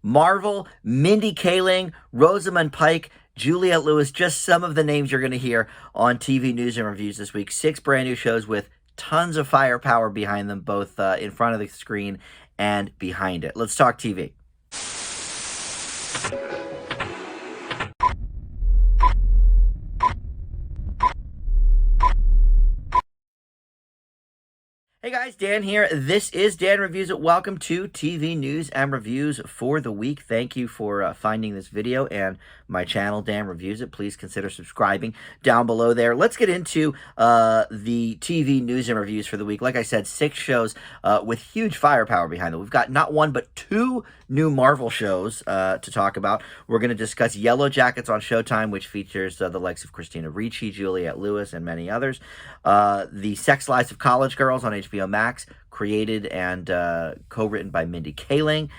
Marvel, Mindy Kaling, Rosamund Pike, Juliette Lewis, just some of the names you're going to hear on TV news and reviews this week. 6 brand new shows with tons of firepower behind them, both in front of the screen and behind it. Let's talk TV. Hey guys, Dan here. This is Dan Reviews It. Welcome to TV News and Reviews for the week. Thank you for finding this video and my channel, Dan Reviews It. Please consider subscribing down below there. Let's get into the TV news and reviews for the week. Like I said, 6 shows with huge firepower behind them. We've got not one, but 2 new Marvel shows to talk about. We're going to discuss Yellowjackets on Showtime, which features the likes of Christina Ricci, Juliette Lewis, and many others. The Sex Lives of College Girls on HBO Max, created and co-written by Mindy Kaling.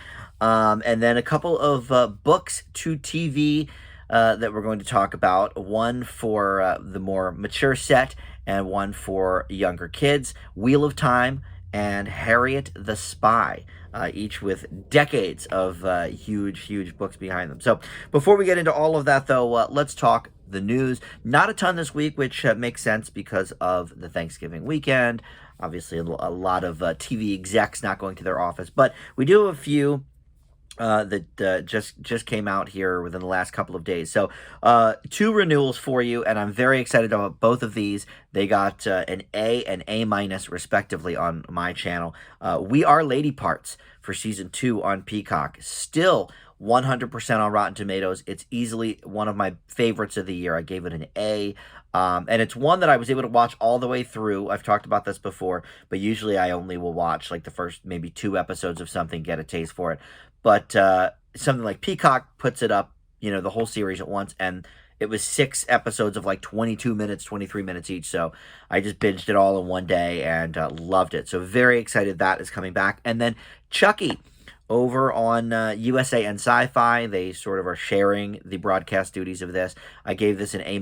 And then a couple of books to TV that we're going to talk about. One for the more mature set and one for younger kids. Wheel of Time and Harriet the Spy. Each with decades of huge books behind them. So before we get into all of that, though, let's talk the news. Not a ton this week, which makes sense because of the Thanksgiving weekend. Obviously, a lot of TV execs not going to their office. But we do have a few that just came out here within the last couple of days. So 2 renewals for you, and I'm very excited about both of these. They got an A and A- respectively on my channel. We Are Lady Parts for season 2 on Peacock. Still 100% on Rotten Tomatoes. It's easily one of my favorites of the year. I gave it an A. And it's one that I was able to watch all the way through. I've talked about this before, but usually I only will watch like the first maybe 2 episodes of something, get a taste for it. But something like Peacock puts it up, the whole series at once, and it was 6 episodes of like 22 minutes, 23 minutes each. So I just binged it all in one day and loved it. So very excited that is coming back. And then Chucky over on USA and Sci-Fi. They sort of are sharing the broadcast duties of this. I gave this an A-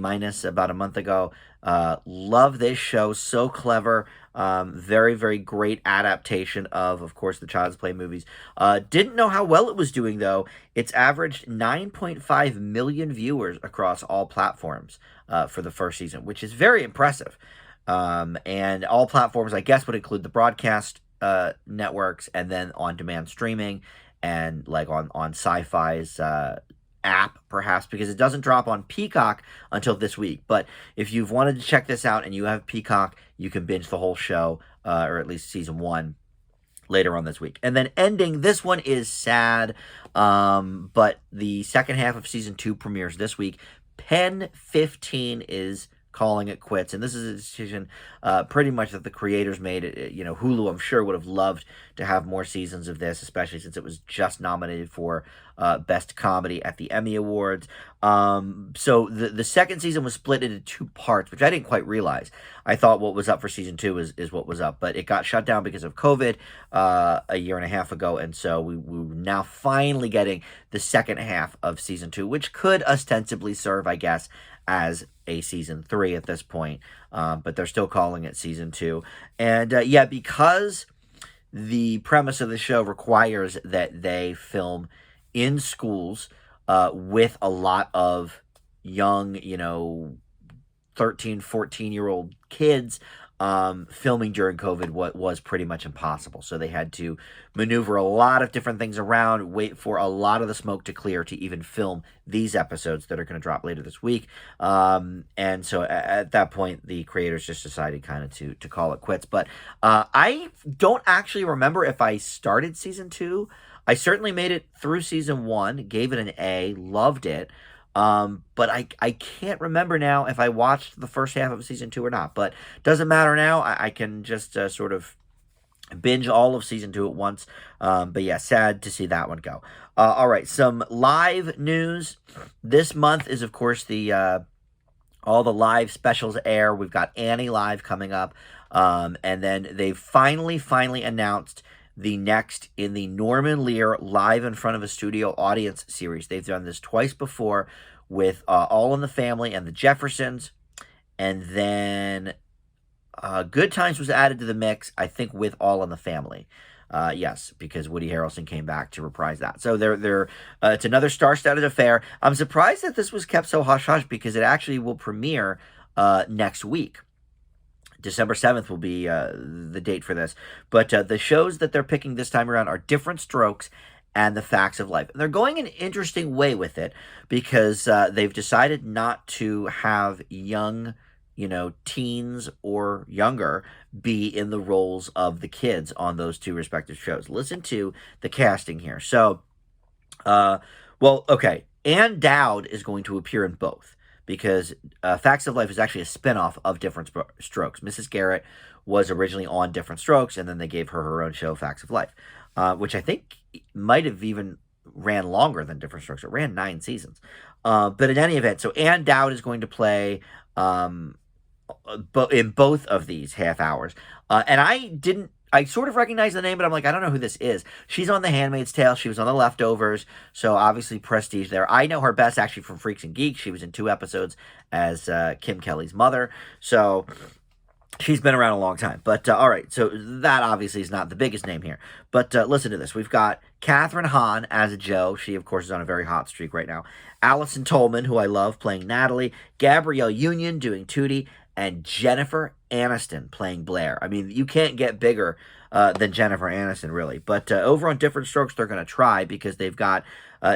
about a month ago. Love this show. So clever. Very great adaptation of course, the Child's Play movies. Didn't know how well it was doing, though. It's averaged 9.5 million viewers across all platforms for the first season, which is very impressive. And all platforms, I guess, would include the broadcast networks and then on-demand streaming and like on Sci-Fi's app, perhaps, because it doesn't drop on Peacock until this week. But if you've wanted to check this out and you have Peacock, you can binge the whole show, or at least season 1, later on this week. And then ending, this one is sad, but the second half of season 2 premieres this week. Pen 15 is calling it quits, and this is a decision pretty much that the creators made. Hulu, I'm sure, would have loved to have more seasons of this, especially since it was just nominated for Best Comedy at the Emmy Awards. So the second season was split into 2 parts, which I didn't quite realize. I thought what was up for season 2 is what was up, but it got shut down because of COVID a year and a half ago, and so we're now finally getting the second half of season 2, which could ostensibly serve, I guess, as a season 3 at this point, but they're still calling it season 2. And because the premise of the show requires that they film in schools with a lot of young, 13, 14-year-old kids, filming during COVID was pretty much impossible. So they had to maneuver a lot of different things around, wait for a lot of the smoke to clear to even film these episodes that are going to drop later this week. And so at that point, the creators just decided kind of to call it quits. But I don't actually remember if I started season 2. I certainly made it through season 1, gave it an A, loved it. But I can't remember now if I watched the first half of season 2 or not. But doesn't matter now. I can just sort of binge all of season 2 at once. But yeah, sad to see that one go. All right, some live news. This month is, of course, all the live specials air. We've got Annie Live coming up. And then they finally announced the next in the Norman Lear live in front of a studio audience series. They've done this twice before with All in the Family and the Jeffersons. And then Good Times was added to the mix, I think, with All in the Family. Yes, because Woody Harrelson came back to reprise that. So it's another star-studded affair. I'm surprised that this was kept so hush-hush because it actually will premiere next week. December 7th will be the date for this. But the shows that they're picking this time around are Different Strokes and The Facts of Life. And they're going an interesting way with it because they've decided not to have young, teens or younger be in the roles of the kids on those two respective shows. Listen to the casting here. So, okay. Ann Dowd is going to appear in both because Facts of Life is actually a spinoff of Different Strokes. Mrs. Garrett was originally on Different Strokes, and then they gave her own show, Facts of Life, which I think might have even ran longer than Different Strokes. It ran 9 seasons. But in any event, so Ann Dowd is going to play in both of these half hours. And I sort of recognize the name, but I'm like, I don't know who this is. She's on The Handmaid's Tale. She was on The Leftovers. So obviously prestige there. I know her best actually from Freaks and Geeks. She was in 2 episodes as Kim Kelly's mother. So she's been around a long time. But all right, so that obviously is not the biggest name here. But listen to this. We've got Catherine Hahn as Jo. She, of course, is on a very hot streak right now. Allison Tolman, who I love, playing Natalie. Gabrielle Union doing Tootie. And Jennifer Aniston playing Blair. I mean, you can't get bigger than Jennifer Aniston, really. But over on Different Strokes, they're going to try because they've got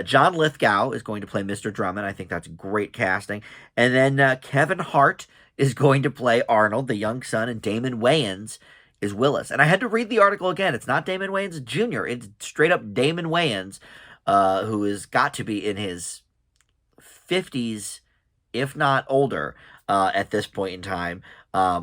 John Lithgow is going to play Mr. Drummond. I think that's great casting. And then Kevin Hart is going to play Arnold, the young son, and Damon Wayans is Willis. And I had to read the article again. It's not Damon Wayans Jr. It's straight up Damon Wayans, who has got to be in his 50s, if not older, at this point in time,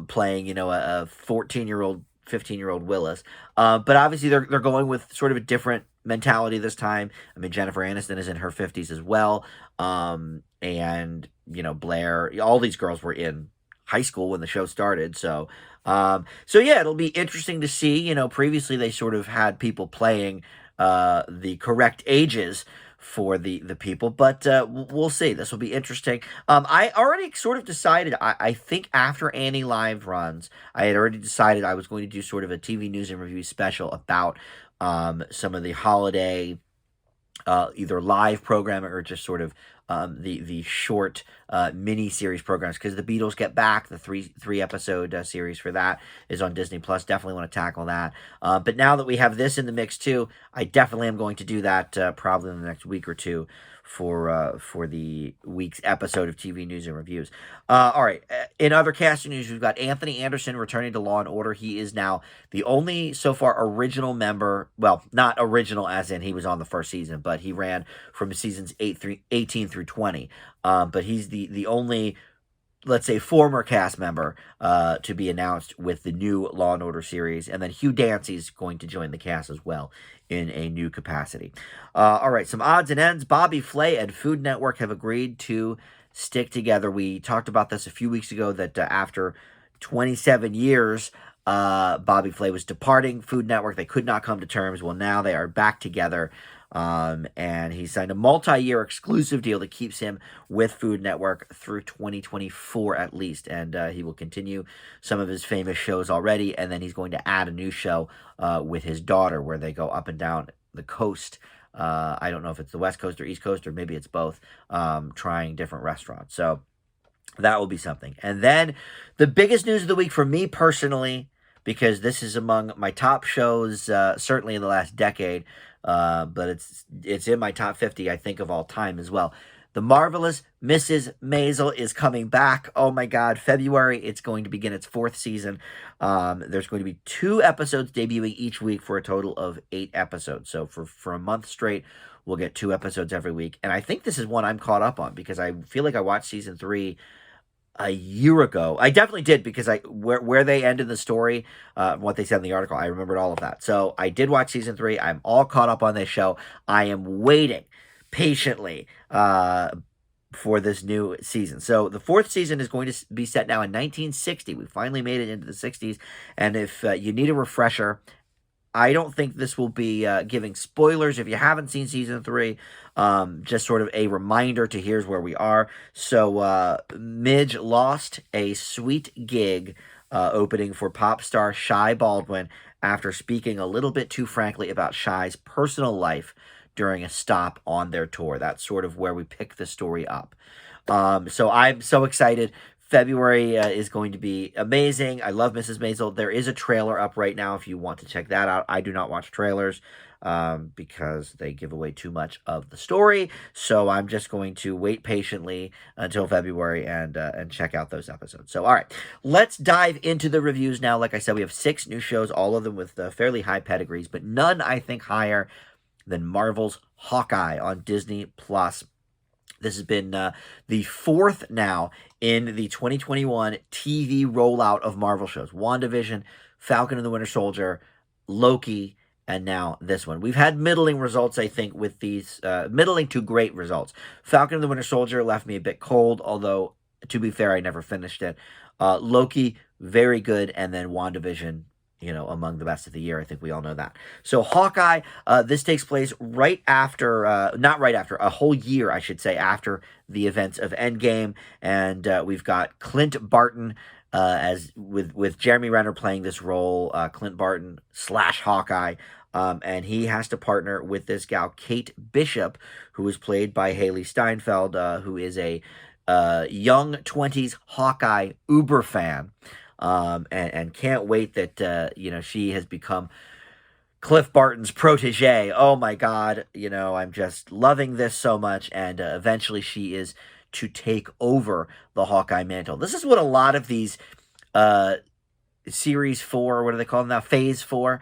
playing, a 14-year-old, 15-year-old Willis. But obviously they're going with sort of a different mentality this time. I mean, Jennifer Aniston is in her 50s as well. And, Blair, all these girls were in high school when the show started. So yeah, it'll be interesting to see. Previously they sort of had people playing the correct ages for the people, but we'll see. This will be interesting. I already sort of decided, I think after Annie Live runs, I had already decided I was going to do sort of a TV news and review special about some of the holiday either live programming or just sort of the short mini series programs, because the Beatles Get Back, the three episode series for that is on Disney Plus. Definitely want to tackle that. But now that we have this in the mix too, I definitely am going to do that probably in the next week or two for the week's episode of TV News and Reviews. All right. In other casting news, we've got Anthony Anderson returning to Law & Order. He is now the only, so far, original member. Well, not original as in he was on the first season, but he ran from seasons 18 through 20. But he's the only, let's say, former cast member to be announced with the new Law & Order series. And then Hugh Dancy's going to join the cast as well in a new capacity. All right, some odds and ends. Bobby Flay and Food Network have agreed to stick together. We talked about this a few weeks ago, that after 27 years, Bobby Flay was departing Food Network. They could not come to terms. Well, now they are back together. And he signed a multi-year exclusive deal that keeps him with Food Network through 2024 at least. And he will continue some of his famous shows already. And then he's going to add a new show with his daughter where they go up and down the coast. I don't know if it's the West Coast or East Coast, or maybe it's both, trying different restaurants. So that will be something. And then the biggest news of the week for me personally, because this is among my top shows, certainly in the last decade, but it's in my top 50, I think, of all time as well. The Marvelous Mrs. Maisel is coming back. Oh my God, February, it's going to begin its 4th season. There's going to be 2 episodes debuting each week for a total of 8 episodes. So for a month straight, we'll get 2 episodes every week. And I think this is one I'm caught up on because I feel like I watched season 3 a year ago. I definitely did, because where they ended the story, what they said in the article, I remembered all of that. So I did watch season 3. I'm all caught up on this show. I am waiting patiently for this new season. So the 4th season is going to be set now in 1960. We finally made it into the 60s. And if you need a refresher, I don't think this will be giving spoilers if you haven't seen season 3. Just sort of a reminder to here's where we are. So Midge lost a sweet gig opening for pop star Shy Baldwin after speaking a little bit too frankly about Shy's personal life during a stop on their tour. That's sort of where we pick the story up. So I'm so excited. February is going to be amazing. I love Mrs. Maisel. There is a trailer up right now if you want to check that out. I do not watch trailers because they give away too much of the story. So I'm just going to wait patiently until February and check out those episodes. So all right, let's dive into the reviews now. Like I said, we have 6 new shows, all of them with fairly high pedigrees, but none I think higher than Marvel's Hawkeye on Disney Plus. This has been the 4th now in the 2021 TV rollout of Marvel shows. WandaVision, Falcon and the Winter Soldier, Loki, and now this one. We've had middling results, I think, with these, middling to great results. Falcon and the Winter Soldier left me a bit cold, although, to be fair, I never finished it. Loki, very good, and then WandaVision, among the best of the year. I think we all know that. So Hawkeye, this takes place right after, not right after, a whole year, I should say, after the events of Endgame. And we've got Clint Barton as with Jeremy Renner playing this role, Clint Barton / Hawkeye. And he has to partner with this gal, Kate Bishop, who is played by Haley Steinfeld, who is a young 20s Hawkeye uber fan. And can't wait that, she has become Cliff Barton's protege. Oh my God, I'm just loving this so much. And eventually she is to take over the Hawkeye mantle. This is what a lot of these Series 4, what do they call them now? Phase 4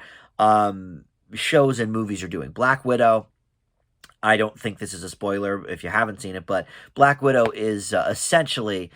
shows and movies are doing. Black Widow, I don't think this is a spoiler if you haven't seen it, but Black Widow is essentially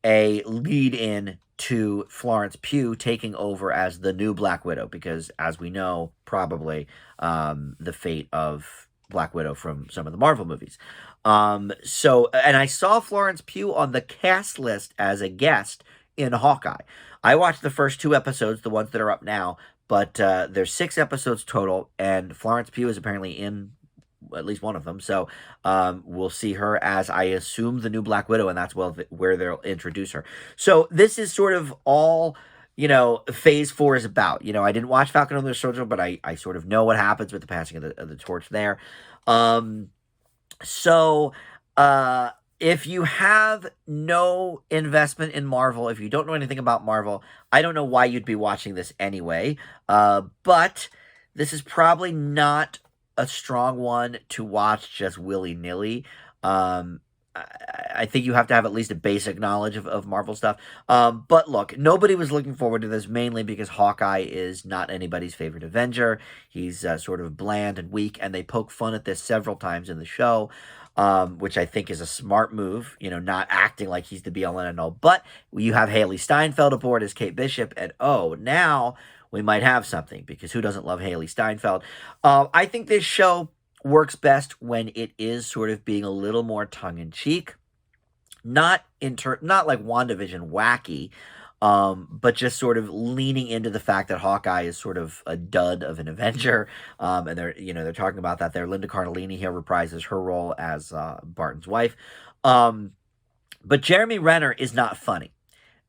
a lead-in to Florence Pugh taking over as the new Black Widow, because as we know, probably the fate of Black Widow from some of the Marvel movies. And I saw Florence Pugh on the cast list as a guest in Hawkeye. I watched the first 2 episodes, the ones that are up now, but there's 6 episodes total, and Florence Pugh is apparently in at least one of them. So we'll see her as, I assume, the new Black Widow, and that's where they'll introduce her. So this is sort of all, Phase 4 is about. I didn't watch Falcon and the Winter Soldier, but I sort of know what happens with the passing of the torch there. If you have no investment in Marvel, if you don't know anything about Marvel, I don't know why you'd be watching this anyway. But this is probably not a strong one to watch just willy-nilly. I think you have to have at least a basic knowledge of Marvel stuff. But look, nobody was looking forward to this, mainly because Hawkeye is not anybody's favorite Avenger. He's sort of bland and weak, and they poke fun at this several times in the show, which I think is a smart move, not acting like he's the be-all and end-all. But you have Haley Steinfeld aboard as Kate Bishop, and now we might have something, because who doesn't love Haley Steinfeld? I think this show works best when it is sort of being a little more tongue-in-cheek, not like WandaVision wacky, but just sort of leaning into the fact that Hawkeye is sort of a dud of an Avenger, and they're talking about that there. Linda Cardellini here reprises her role as Barton's wife, but Jeremy Renner is not funny.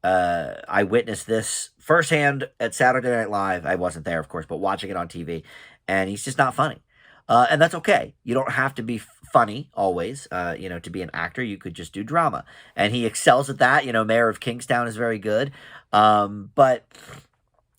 I witnessed this firsthand at Saturday Night Live. I wasn't there, of course, but watching it on TV, and he's just not funny. And that's okay. You don't have to be funny always, to be an actor. You could just do drama. And he excels at that. Mayor of Kingstown is very good. But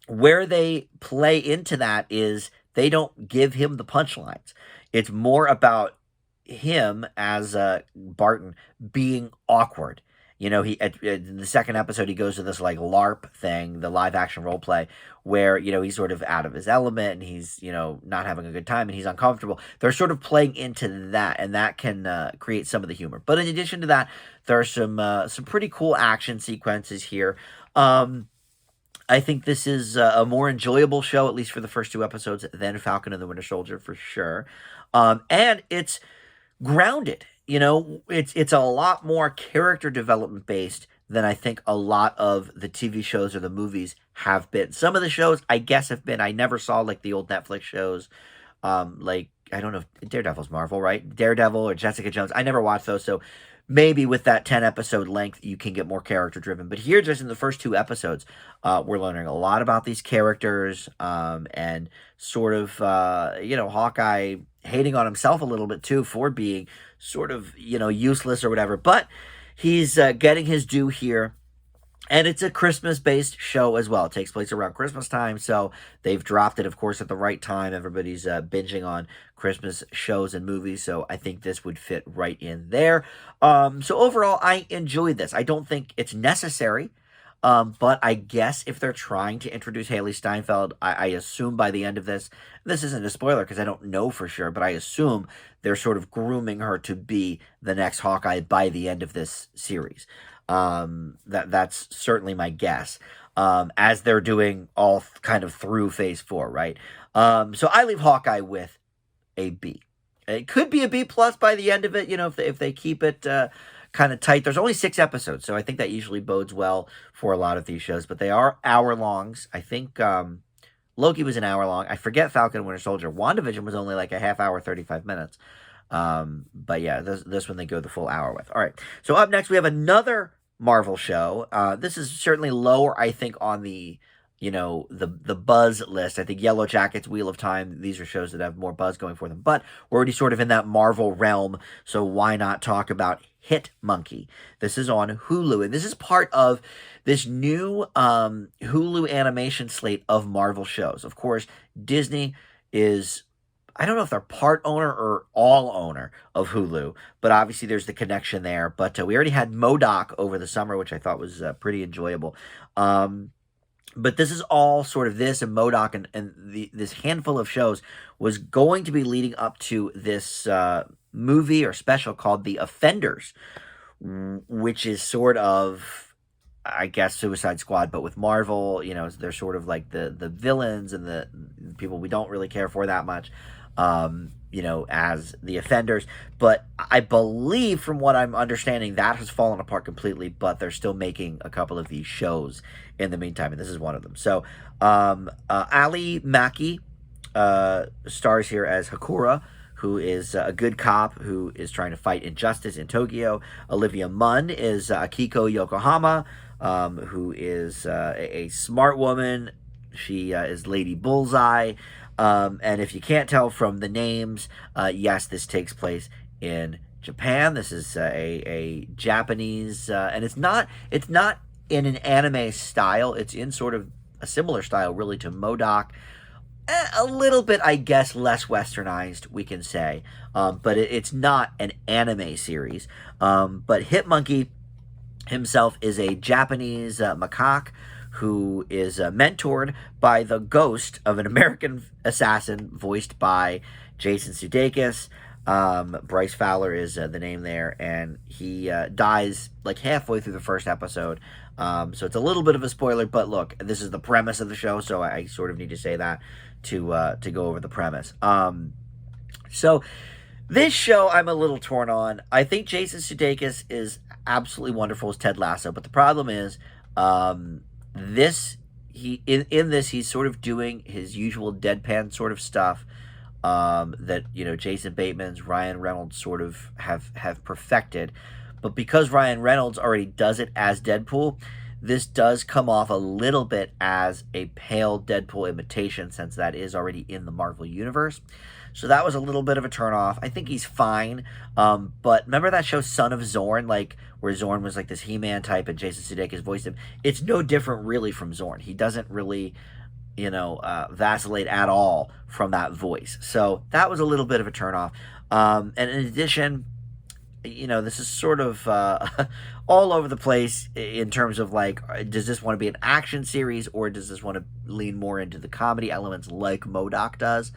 where they play into that is they don't give him the punchlines. It's more about him as Barton being awkward. He in the second episode, he goes to this like LARP thing, the live action role play, where, he's sort of out of his element and he's, not having a good time and he's uncomfortable. They're sort of playing into that, and that can create some of the humor. But in addition to that, there are some pretty cool action sequences here. I think this is a more enjoyable show, at least for the first 2 episodes, than Falcon and the Winter Soldier, for sure. And it's grounded. It's a lot more character development based than I think a lot of the TV shows or the movies have been. Some of the shows, I guess, have been. I never saw like the old Netflix shows, like, I don't know if Daredevil's Marvel, right? Daredevil or Jessica Jones. I never watched those. So maybe with that 10 episode length, you can get more character driven. But here, just in the first 2 episodes, we're learning a lot about these characters, and sort of, Hawkeye hating on himself a little bit too for being sort of, useless or whatever. But he's getting his due here. And it's a Christmas-based show as well. It takes place around Christmas time, so they've dropped it, of course, at the right time. Everybody's binging on Christmas shows and movies, so I think this would fit right in there. So overall, I enjoyed this. I don't think it's necessary, but I guess if they're trying to introduce Haley Steinfeld, I assume by the end of this isn't a spoiler because I don't know for sure, but I assume they're sort of grooming her to be the next Hawkeye by the end of this series. That's certainly my guess. As they're doing all kind of through phase 4, right? So I leave Hawkeye with a B. It could be a B plus by the end of it, if they keep it kind of tight. There's only 6 episodes, so I think that usually bodes well for a lot of these shows, but they are hour longs. I think Loki was an hour long. I forget Falcon and Winter Soldier. WandaVision was only like a half hour, 35 minutes. But yeah, this one they go the full hour with. All right. So up next, we have another Marvel show. This is certainly lower, I think, on the, the buzz list. I think Yellowjackets, Wheel of Time, these are shows that have more buzz going for them. But we're already sort of in that Marvel realm, so why not talk about Hit Monkey? This is on Hulu, and this is part of this new Hulu animation slate of Marvel shows. Of course, Disney is, I don't know if they're part owner or all owner of Hulu, but obviously there's the connection there. But we already had MODOK over the summer, which I thought was pretty enjoyable. But this is all sort of this, and MODOK and this handful of shows was going to be leading up to this movie or special called The Offenders, which is sort of, I guess, Suicide Squad, but with Marvel. They're sort of like the villains and the people we don't really care for that much, as the offenders. But I believe, from what I'm understanding, that has fallen apart completely, but they're still making a couple of these shows in the meantime, and this is one of them. So Ali Maki stars here as Hakura, who is a good cop who is trying to fight injustice in Tokyo. Olivia Munn is Akiko Yokohama, who is a smart woman. She is Lady Bullseye. And if you can't tell from the names, yes, this takes place in Japan. This is a Japanese, and it's not in an anime style. It's in sort of a similar style, really, to MODOK. A little bit, I guess, less westernized, we can say. But it's not an anime series. But Hitmonkey himself is a Japanese macaque who is mentored by the ghost of an American assassin voiced by Jason Sudeikis. Bryce Fowler is the name there, and he dies like halfway through the first episode. So it's a little bit of a spoiler, but look, this is the premise of the show, so I sort of need to say that to go over the premise. So this show I'm a little torn on. I think Jason Sudeikis is absolutely wonderful as Ted Lasso, but the problem is in this he's sort of doing his usual deadpan sort of stuff that Jason Bateman's, Ryan Reynolds sort of have perfected. But because Ryan Reynolds already does it as Deadpool, this does come off a little bit as a pale Deadpool imitation, since that is already in the Marvel Universe. So that was a little bit of a turnoff. I think he's fine. But remember that show Son of Zorn, where Zorn was like this He-Man type and Jason Sudeikis voiced him? It's no different really from Zorn. He doesn't really, vacillate at all from that voice. So that was a little bit of a turnoff. And in addition, this is sort of all over the place in terms of does this want to be an action series, or does this want to lean more into the comedy elements like MODOK does?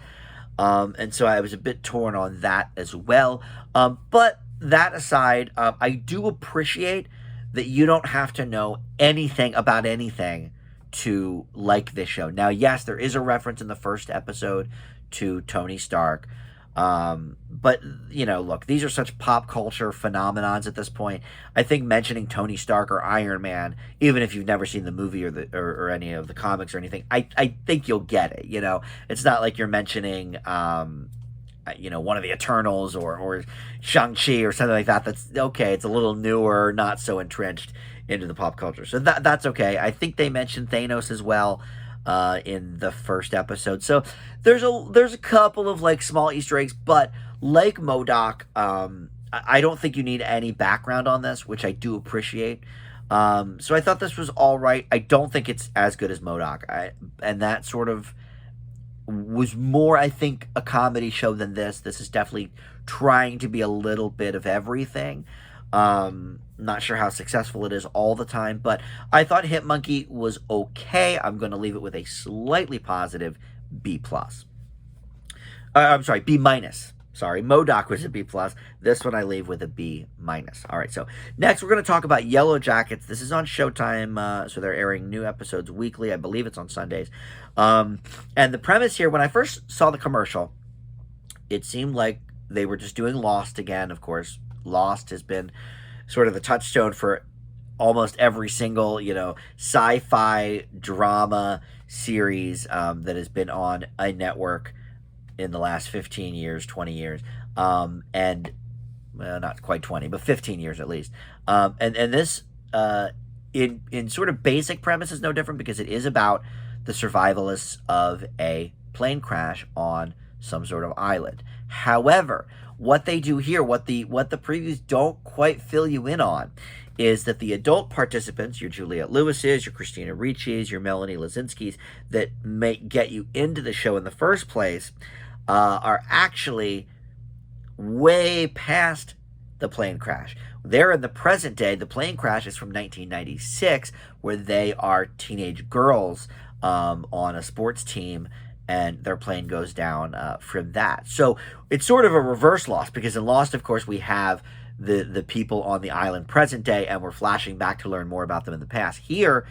And so I was a bit torn on that as well. But that aside, I do appreciate that you don't have to know anything about anything to like this show. Now, yes, there is a reference in the first episode to Tony Stark. But look, these are such pop culture phenomenons at this point. I think mentioning Tony Stark or Iron Man, even if you've never seen the movie or any of the comics or anything, I think you'll get it. It's not like you're mentioning one of the Eternals or Shang-Chi or something like that. That's okay. It's a little newer, not so entrenched into the pop culture. So that's okay. I think they mentioned Thanos as well in the first episode. So there's a couple of like small Easter eggs, but like MODOK, I don't think you need any background on this, which I do appreciate. So I thought this was all right. I don't think it's as good as MODOK. And that sort of was more, I think, a comedy show than this. This is definitely trying to be a little bit of everything. Not sure how successful it is all the time, but I thought Hit Monkey was okay. I'm going to leave it with a slightly positive B+. I'm sorry, B-. Sorry, MODOK was a B+. This one I leave with a B-. All right, so next we're going to talk about Yellowjackets. This is on Showtime, so they're airing new episodes weekly. I believe it's on Sundays. And the premise here, when I first saw the commercial, it seemed like they were just doing Lost again. Of course, Lost has been sort of the touchstone for almost every single, sci-fi drama series that has been on a network in the last 15 years, 20 years, and not quite 20, but 15 years at least. And this, in sort of basic premise, is no different because it is about the survivalists of a plane crash on some sort of island. However, what they do here, what the previews don't quite fill you in on, is that the adult participants, your Juliette Lewis's, your Christina Ricci's, your Melanie Lazinski's, that may get you into the show in the first place, are actually way past the plane crash. They're in the present day. The plane crash is from 1996, where they are teenage girls on a sports team, and their plane goes down from that. So it's sort of a reverse Lost, because in Lost, of course, we have the people on the island present day, and we're flashing back to learn more about them in the past. Here,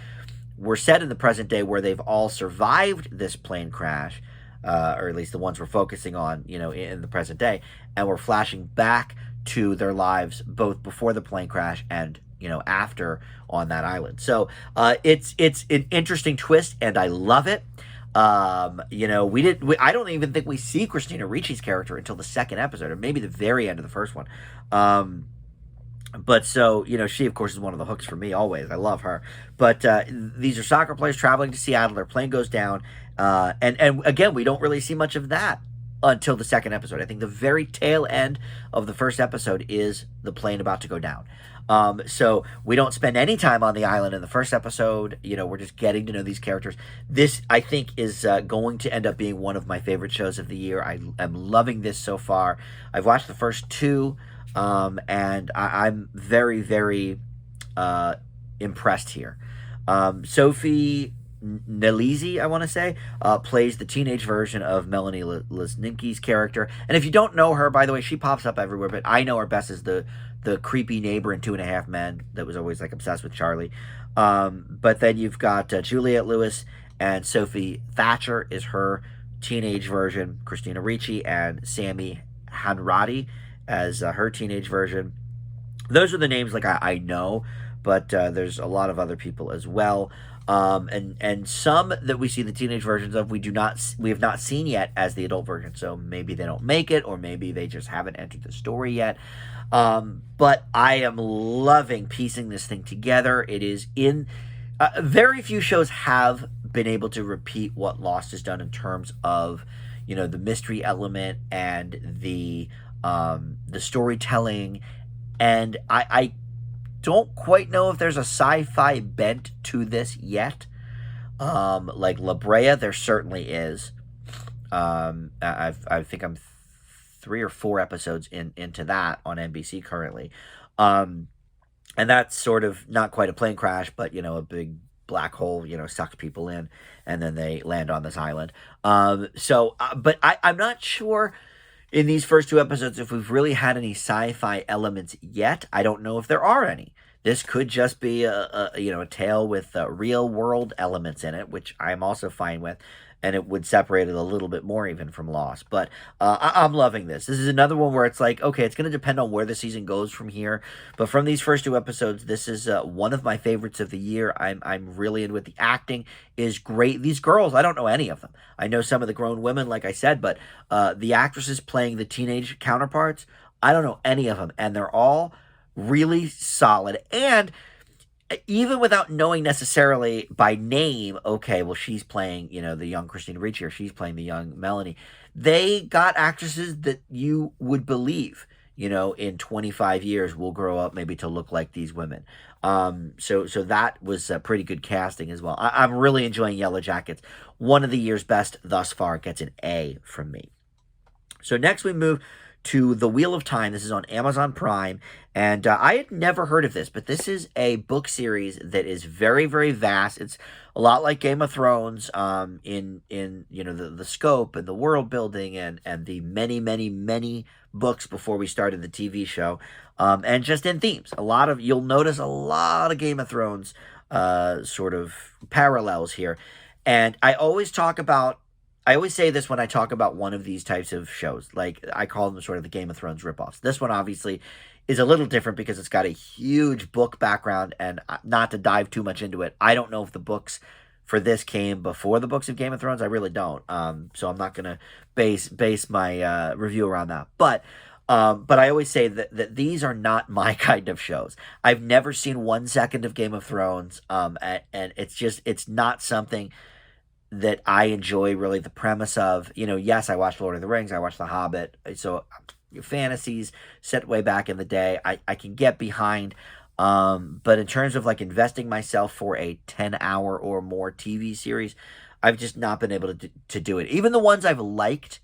we're set in the present day where they've all survived this plane crash, or at least the ones we're focusing on, in the present day, and we're flashing back to their lives both before the plane crash and after on that island. So it's an interesting twist, and I love it. I don't even think we see Christina Ricci's character until the second episode, or maybe the very end of the first one. But so, she, of course, is one of the hooks for me always. I love her. But these are soccer players traveling to Seattle. Their plane goes down. And again, we don't really see much of that until the second episode. I think the very tail end of the first episode is the plane about to go down. So we don't spend any time on the island in the first episode. We're just getting to know these characters. This, I think, is going to end up being one of my favorite shows of the year. I am loving this so far. I've watched the first two, and I'm very, very impressed here. Sophie Nelisi, I want to say, plays the teenage version of Melanie Lazinski's character. And if you don't know her, by the way, she pops up everywhere, but I know her best as the creepy neighbor in 2.5 Men that was always like obsessed with Charlie. But then you've got Juliette Lewis, and Sophie Thatcher is her teenage version, Christina Ricci, and Sammy Hanratty as her teenage version. Those are the names like I know, but there's a lot of other people as well. And some that we see the teenage versions of we have not seen yet as the adult version. So maybe they don't make it, or maybe they just haven't entered the story yet. But I am loving piecing this thing together. It is in very few shows have been able to repeat what Lost has done in terms of the mystery element and the storytelling. And I don't quite know if there's a sci-fi bent to this yet. Like La Brea, there certainly is. I think I'm 3 or 4 episodes into that on NBC currently. And that's sort of not quite a plane crash, but, a big black hole, sucks people in, and then they land on this island. But I'm not sure in these first 2 episodes if we've really had any sci-fi elements yet. I don't know if there are any. This could just be a tale with real world elements in it, which I'm also fine with. and it would separate it a little bit more even from Lost. But I'm loving this. This is another one where it's like, okay, it's going to depend on where the season goes from here. But from these first two episodes, this is one of my favorites of the year. I'm really in with the acting is great. These girls, I don't know any of them. I know some of the grown women, like I said, but the actresses playing the teenage counterparts, I don't know any of them, and they're all really solid. And even without knowing necessarily by name, okay, well, she's playing, the young Christina Ricci, or she's playing the young Melanie. They got actresses that you would believe, in 25 years will grow up maybe to look like these women. So that was pretty good casting as well. I'm really enjoying Yellowjackets. One of the year's best thus far. Gets an A from me. So next we move to The Wheel of Time. This is on Amazon Prime, and I had never heard of this, but this is a book series that is very, very vast. It's a lot like Game of Thrones, in the scope and the world building and the many, many, many books before we started the TV show, and just in themes. You'll notice a lot of Game of Thrones sort of parallels here, and I always say this when I talk about one of these types of shows. Like, I call them sort of the Game of Thrones ripoffs. This one, obviously, is a little different because it's got a huge book background, and not to dive too much into it, I don't know if the books for this came before the books of Game of Thrones. I really don't. So I'm not going to base my review around that. But I always say that these are not my kind of shows. I've never seen 1 second of Game of Thrones, and it's not something that I enjoy really the premise of. Yes, I watched Lord of the Rings, I watched The Hobbit, so fantasies set way back in the day, I can get behind, but in terms of like investing myself for a 10-hour or more TV series, I've just not been able to do it. Even the ones I've liked,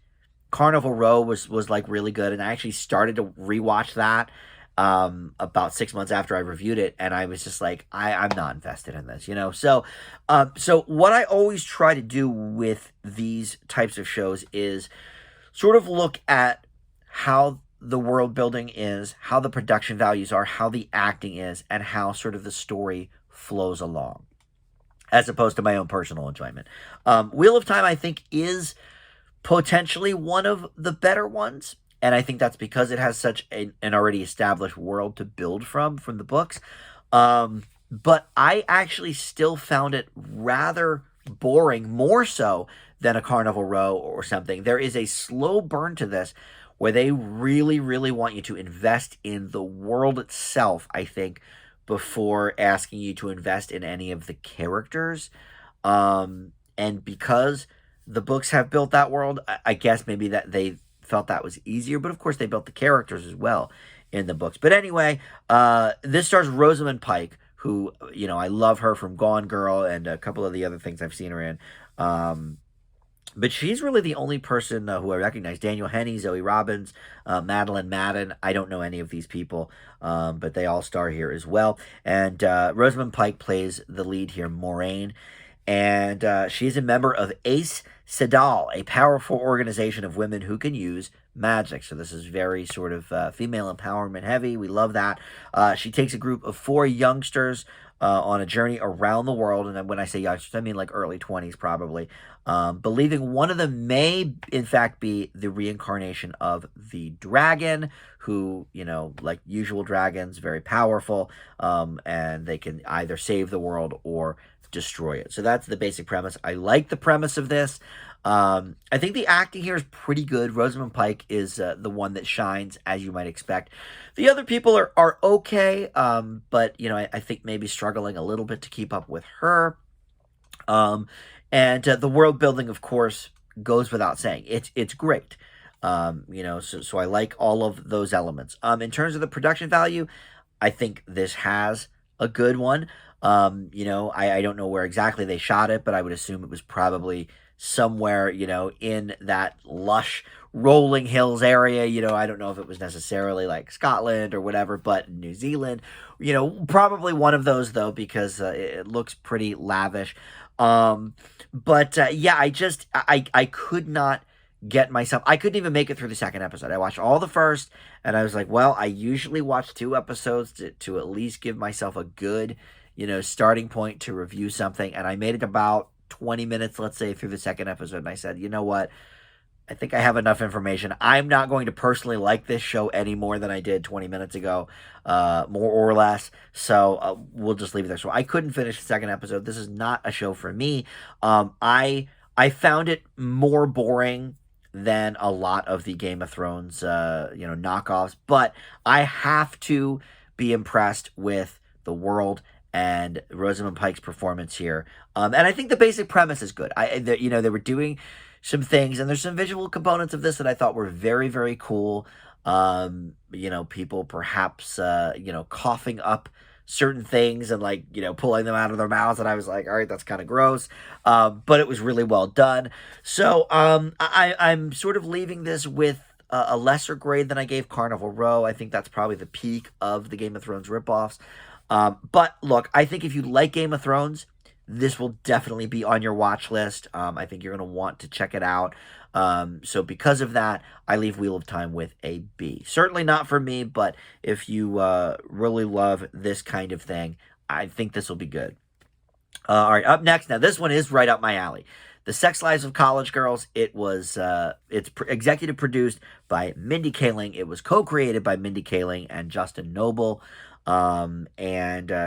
Carnival Row was like really good, and I actually started to rewatch that about 6 months after I reviewed it, and I was just like, I'm not invested in this, So what I always try to do with these types of shows is sort of look at how the world building is, how the production values are, how the acting is, and how sort of the story flows along, as opposed to my own personal enjoyment. Wheel of Time, I think, is potentially one of the better ones. And I think that's because it has such an already established world to build from the books. But I actually still found it rather boring, more so than a Carnival Row or something. There is a slow burn to this where they really, really want you to invest in the world itself, I think, before asking you to invest in any of the characters. And because the books have built that world, I guess maybe that they felt that was easier, but of course they built the characters as well in the books. But anyway, this stars Rosamund Pike, who, I love her from Gone Girl and a couple of the other things I've seen her in. But she's really the only person who I recognize. Daniel Henney, Zoe Robbins, Madeline Madden. I don't know any of these people, but they all star here as well. And Rosamund Pike plays the lead here, Moraine. And she's a member of Aes Sedal, a powerful organization of women who can use magic. So this is very sort of female empowerment heavy. We love that. She takes a group of 4 youngsters on a journey around the world. And when I say youngsters, I mean like early 20s probably. Believing one of them may, in fact, be the reincarnation of the dragon, who, like usual dragons, very powerful, and they can either save the world or destroy it. So that's the basic premise. I like the premise of this. I think the acting here is pretty good. Rosamund Pike is the one that shines, as you might expect. The other people are okay, but I think maybe struggling a little bit to keep up with her. And the world building, of course, goes without saying. It's great. So I like all of those elements. In terms of the production value, I think this has a good one. I don't know where exactly they shot it, but I would assume it was probably somewhere, in that lush rolling hills area. I don't know if it was necessarily like Scotland or whatever, but New Zealand, probably one of those though, because it looks pretty lavish. Yeah, I could not get myself, I couldn't even make it through the second episode. I watched all the first, and I was like, well, I usually watch 2 episodes to at least give myself a good, starting point to review something. And I made it about 20 minutes, let's say, through the second episode, and I said, you know what? I think I have enough information. I'm not going to personally like this show any more than I did 20 minutes ago, more or less. So we'll just leave it there. So I couldn't finish the second episode. This is not a show for me. I found it more boring than a lot of the Game of Thrones, knockoffs. But I have to be impressed with the world and Rosamund Pike's performance here. And I think the basic premise is good. They were doing some things, and there's some visual components of this that I thought were very, very cool. People perhaps, coughing up certain things and pulling them out of their mouths, and I was like, all right, that's kind of gross. But it was really well done. So I'm sort of leaving this with a lesser grade than I gave Carnival Row. I think that's probably the peak of the Game of Thrones ripoffs. But look, I think if you like Game of Thrones, this will definitely be on your watch list. I think you're going to want to check it out. So because of that, I leave Wheel of Time with a B. Certainly not for me, but if you really love this kind of thing, I think this will be good. All right, up next. Now, this one is right up my alley. The Sex Lives of College Girls. It's executive produced by Mindy Kaling. It was co-created by Mindy Kaling and Justin Noble.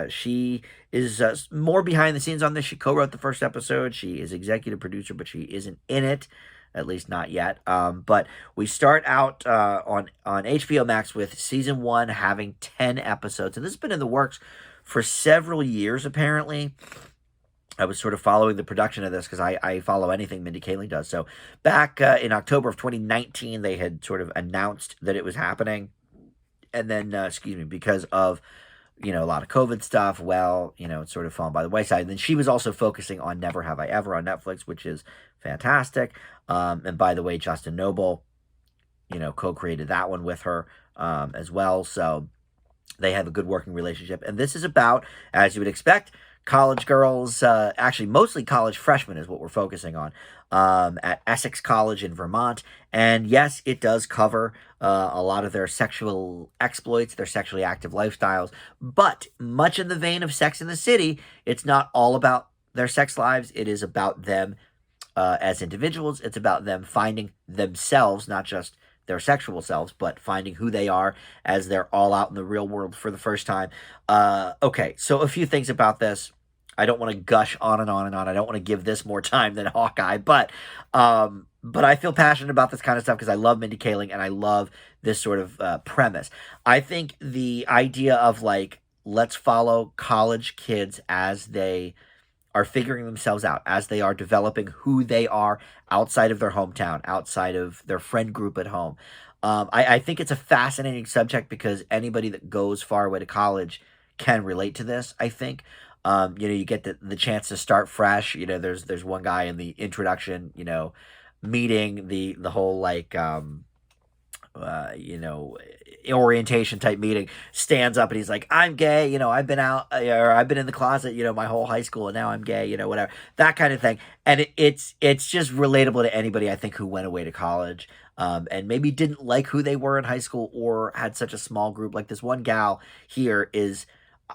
She is more behind the scenes on this. She co-wrote the first episode. She is executive producer, but she isn't in it, at least not yet. But we start out on HBO Max with season 1 having 10 episodes, and this has been in the works for several years, apparently. I was sort of following the production of this because I follow anything Mindy Kaling does. So back in October of 2019, they had sort of announced that it was happening. And then, because of, a lot of COVID stuff, it's sort of fallen by the wayside. And then she was also focusing on Never Have I Ever on Netflix, which is fantastic. And by the way, Justin Noble, co-created that one with her as well. So they have a good working relationship. And this is about, as you would expect, college girls, actually mostly college freshmen is what we're focusing on, at Essex College in Vermont. And yes, it does cover a lot of their sexual exploits, their sexually active lifestyles, but much in the vein of Sex and the City, it's not all about their sex lives. It is about them as individuals. It's about them finding themselves, not just their sexual selves, but finding who they are as they're all out in the real world for the first time. Okay, so a few things about this. I don't want to gush on and on and on. I don't want to give this more time than Hawkeye, but I feel passionate about this kind of stuff because I love Mindy Kaling and I love this sort of premise. I think the idea of let's follow college kids as they are figuring themselves out, as they are developing who they are outside of their hometown, outside of their friend group at home. I think it's a fascinating subject because anybody that goes far away to college can relate to this, I think. You get the chance to start fresh. There's one guy in the introduction, meeting, the whole orientation type meeting, stands up and he's like, I'm gay, I've been out, or I've been in the closet, my whole high school, and now I'm gay, whatever, that kind of thing. And it's just relatable to anybody, I think, who went away to college, and maybe didn't like who they were in high school or had such a small group. Like this one gal here is,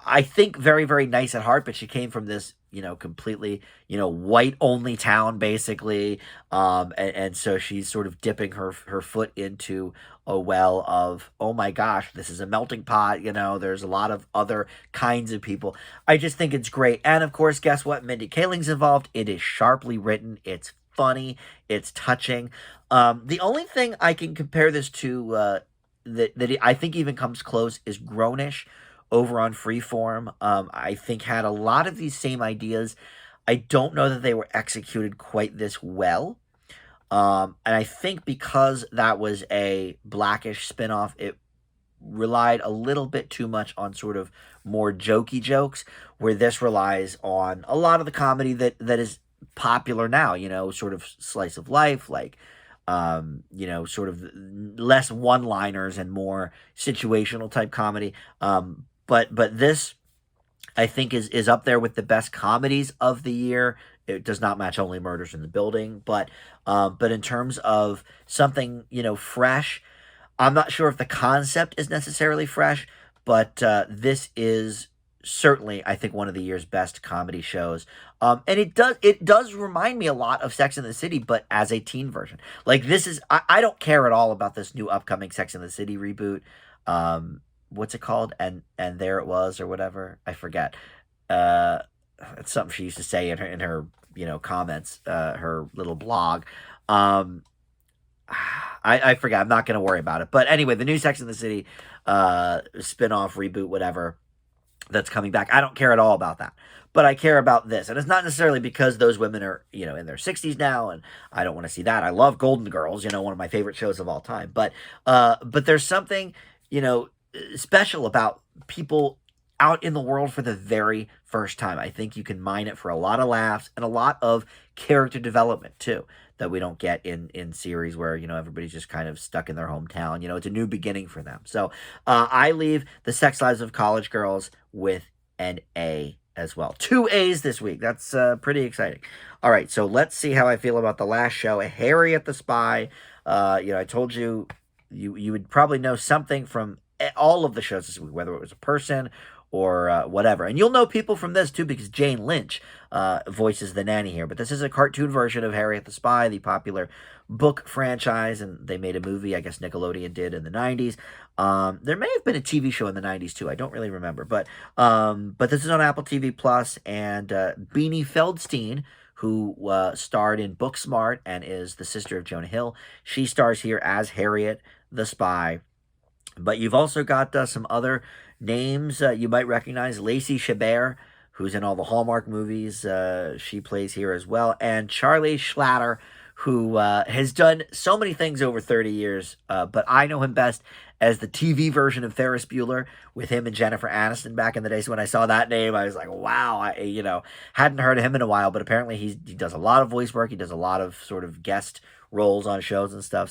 I think, very, very nice at heart, but she came from this, completely, white only town, basically. And so she's sort of dipping her foot into a well of, oh my gosh, this is a melting pot. There's a lot of other kinds of people. I just think it's great. And of course, guess what? Mindy Kaling's involved. It is sharply written. It's funny. It's touching. The only thing I can compare this to, that I think even comes close is Grownish, over on Freeform. I think had a lot of these same ideas. I don't know that they were executed quite this well. And I think because that was a Blackish spinoff, it relied a little bit too much on sort of more jokey jokes, where this relies on a lot of the comedy that is popular now, sort of slice of life, sort of less one-liners and more situational type comedy. But this, I think, is up there with the best comedies of the year. It does not match Only Murders in the Building, but in terms of something, fresh, I'm not sure if the concept is necessarily fresh, but this is certainly, I think, one of the year's best comedy shows. And it does remind me a lot of Sex and the City, but as a teen version. Like, this is I don't care at all about this new upcoming Sex and the City reboot. What's it called? And there it was, or whatever. I forget. Uh, it's something she used to say in her comments, her little blog. Um, I forget. I'm not going to worry about it. But anyway, the new Sex and the City spin-off reboot, whatever, that's coming back. I don't care at all about that. But I care about this. And it's not necessarily because those women are, in their 60s now, and I don't want to see that. I love Golden Girls, one of my favorite shows of all time. But there's something, special about people out in the world for the very first time. I think you can mine it for a lot of laughs and a lot of character development too, that we don't get in series where everybody's just kind of stuck in their hometown. It's a new beginning for them. So I leave The Sex Lives of College Girls with an A as well. 2 A's this week. That's pretty exciting. All right, so let's see how I feel about the last show, Harriet the Spy. I told you you would probably know something from all of the shows this week, whether it was a person or whatever. And you'll know people from this too, because Jane Lynch voices the nanny here. But this is a cartoon version of Harriet the Spy, the popular book franchise, and they made a movie, I guess Nickelodeon did, in the 90s. There may have been a TV show in the 90s too, I don't really remember. But this is on Apple TV Plus, and Beanie Feldstein, who starred in Booksmart and is the sister of Jonah Hill, she stars here as Harriet the Spy. But you've also got some other names you might recognize. Lacey Chabert, who's in all the Hallmark movies, she plays here as well. And Charlie Schlatter, who has done so many things over 30 years, but I know him best as the TV version of Ferris Bueller with him and Jennifer Aniston back in the day. So when I saw that name, I was like, wow, I hadn't heard of him in a while, but apparently he does a lot of voice work. He does a lot of sort of guest roles on shows and stuff.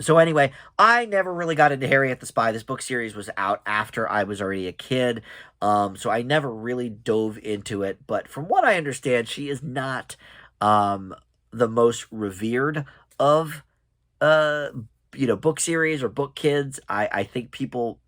So anyway, I never really got into Harriet the Spy. This book series was out after I was already a kid, so I never really dove into it. But from what I understand, she is not the most revered of book series or book kids. I think people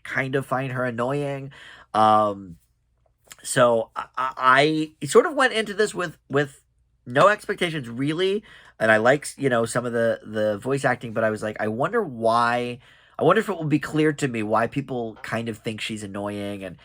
kind of find her annoying. So I sort of went into this with no expectations really, and I like some of the voice acting, but I was like, I wonder if it will be clear to me why people kind of think she's annoying. And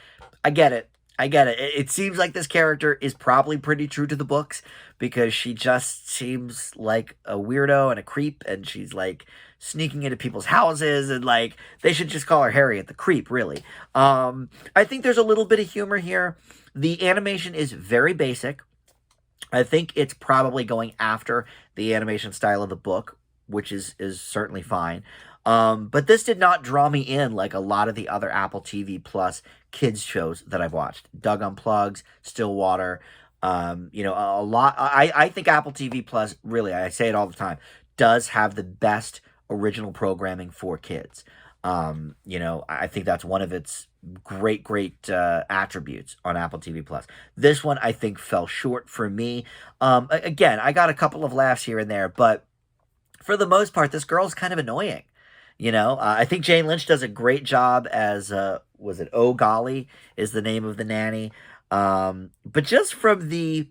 I get it. It seems like this character is probably pretty true to the books, because she just seems like a weirdo and a creep, and she's like sneaking into people's houses, and like they should just call her Harriet the Creep, really. I think there's a little bit of humor here. The animation is very basic. I think it's probably going after the animation style of the book, which is certainly fine. But this did not draw me in like a lot of the other Apple TV Plus kids shows that I've watched. Doug Unplugs, Stillwater, a lot. I think Apple TV Plus, really, I say it all the time, does have the best original programming for kids. I think that's one of its great attributes on Apple TV Plus. This one, I think, fell short for me. Again, I got a couple of laughs here and there, but for the most part, this girl's kind of annoying. I think Jane Lynch does a great job as, was it Oh Golly is the name of the nanny. But just from the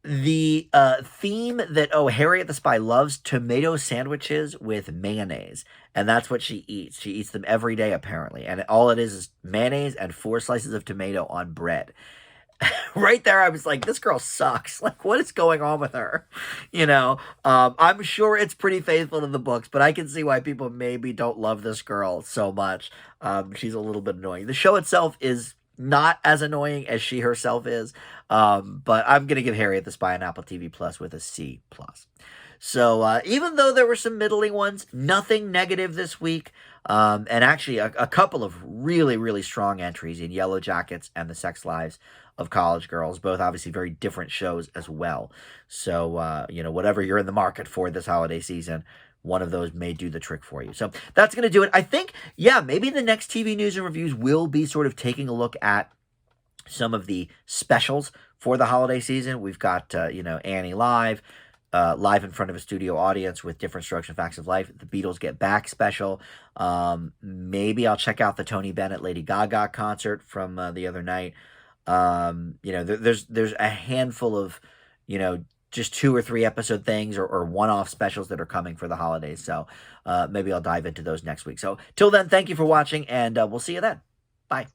theme that, Harriet the Spy loves tomato sandwiches with mayonnaise, and that's what she eats. She eats them every day, apparently, and all it is mayonnaise and 4 slices of tomato on bread. Right there, I was like, this girl sucks. Like, what is going on with her? I'm sure it's pretty faithful to the books, but I can see why people maybe don't love this girl so much. She's a little bit annoying. The show itself is not as annoying as she herself is, but I'm going to give Harriet the Spy on Apple TV Plus with a C+. So even though there were some middling ones, nothing negative this week. And actually a couple of really, really strong entries in Yellowjackets and The Sex Lives of College Girls, both obviously very different shows as well. So, whatever you're in the market for this holiday season, one of those may do the trick for you. So that's going to do it. I think, maybe the next TV news and reviews will be sort of taking a look at some of the specials for the holiday season. We've got, Annie Live, live in front of a studio audience with Different Strokes and Facts of Life. The Beatles Get Back special. Maybe I'll check out the Tony Bennett Lady Gaga concert from the other night. There's a handful of, just 2 or 3 episode things or one-off specials that are coming for the holidays. So maybe I'll dive into those next week. So till then, thank you for watching, and we'll see you then. Bye.